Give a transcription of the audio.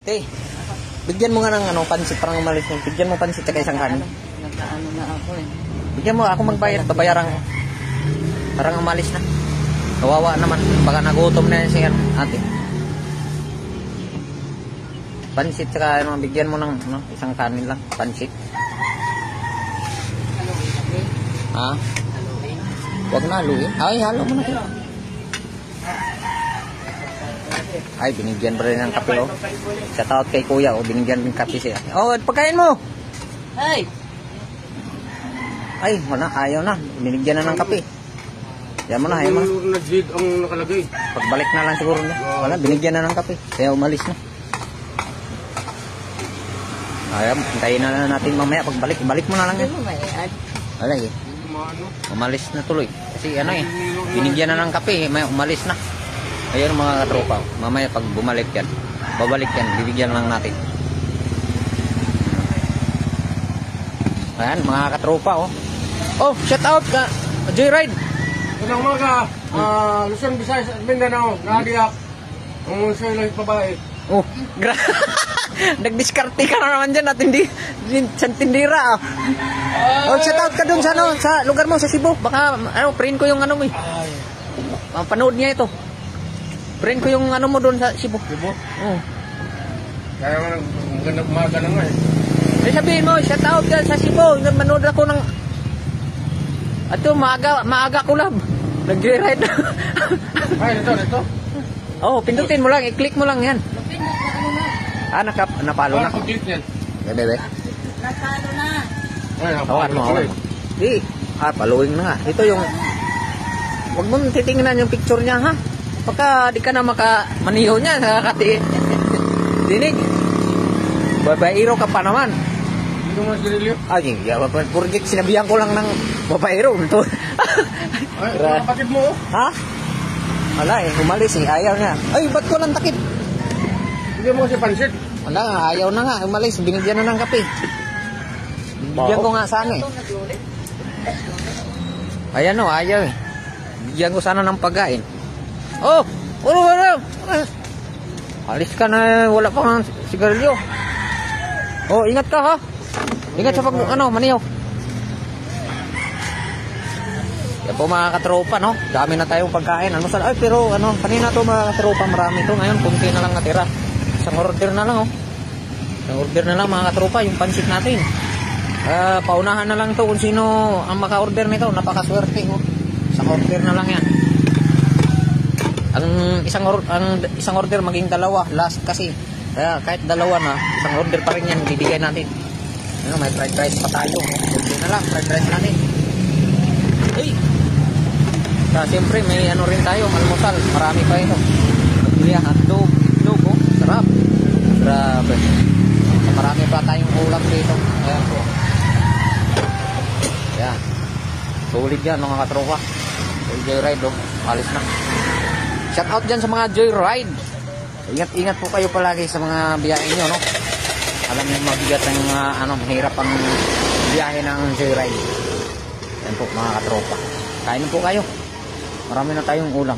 Te, bigyan mo nga ng ano, pansit parang umalis mo. Bigyan mo pansit sa isang kanin. Nagkaano na ako eh. Bigyan mo, ako magbayad. Babayaran ko. Parang umalis na. Kawawa naman. Baka nagutom na yan siya ate. Pansit saka ano, bigyan mo ng ano, isang kanin lang. Pansit. Ha? Huwag na haluin. Ay, halo mo na kayo. Ay, binigyan pa rin ng kape, oh. Shout out kay kuya, oh. Binigyan ng kape siya. Oh, pagkain mo! Hey! Ay, wala, ayaw na. Binigyan na ng kape. Yan mo na, ayaw mo na. Nag-jig ang nakalagay. Pagbalik na lang siguro niya. Wala, binigyan na ng kape. Kaya umalis na. Ayaw, hintayin na natin mamaya. Pagbalik, balik mo na lang yan. Wala eh. Umalis na tuloy. Kasi ano eh, binigyan na ng kape. May umalis na. Ayun mga katropa. Mamaya pag bumalik yan, babalik yan, bibigyan lang natin. Ayan mga katropa, oh. Oh, shout out ka, Joyride. Unang umaga, Luzon, Visayas at Mindanao, nadiyak. Ang sa'yo lang babae. Oh, nagdiskarte ka na naman dyan at hindi sa tindira, ah. Oh, shout out ka dun sa, ano, sa lugar mo, sa Cebu. Baka, ano, print ko yung ano mo eh. Panood niya ito. Print ko yung ano mo dun sa Cebu. Cebu? Oh. Kaya nga, ang ganda umaga na nga eh. Eh, sabihin mo, shout out dyan sa Cebu. Manood ako ng... Ato, maaga ko lang. Nag-ride. Ay, ito. Oh, pindutin mo lang. I-click mo lang yan. Ah, napalo na. Pag-click yan. Bebe. Nasalo na. Ay, Hawakan mo. Di. Paluin na nga. Ito yung... Huwag mo titingnan yung picture niya, ha? Pagka di ka na maniho niya, nakakati. Dinig. Babaero ka pa naman. Dito mo si Rilio. Ay, project sinabihan ko lang ng babaero. Ay, kapatid mo. Ha? Wala eh, umalis eh, ayaw niya. Ay, ba't ko lang takip? Hindi mo kasi pansit. Wala nga, ayaw na nga, umalis, binigyan na ng kape. Binigyan ko nga sana eh. Ayan o, ayaw eh. Binigyan ko sana ng pagkain. Oh! Wala! Alis ka na, wala pa nga sigarilyo. Oh, ingat ka ha. Ingat sa pag, maniyaw. Yan po mga katropa, no? Dami na tayong pagkain. Ay, pero kanina to mga katropa, marami to. Ngayon, kunti na lang natira. Isang order na lang, oh. Isang order na lang mga katropa, yung pansit natin. Paunahan na lang to kung sino ang maka-order nito. Napakaswerte, oh. Isang order na lang yan. Ang isang order maging dalawa last kasi. Kaya kahit dalawa na, isang order pa rin yan bibigay natin. May fried rice pa tayo. Order na lang, fried rice natin. Hey! Siyempre may rin tayo, almusal. Marami pa ito. Pagbilihan, hotdog, oh. Sarap. Grabe. Marami pa tayong ulam dito. Ayan po. Ayan. Sulit yan mga katropa. Joyride, oh. Alis na. Shout out dyan sa mga Joyride. Ingat po kayo palagi sa mga biyahe nyo, no? Alam nyo mabigat ng mahirap ang biyahe ng Joyride. Yan po mga katropa. Kain po kayo. Marami na tayong ulam.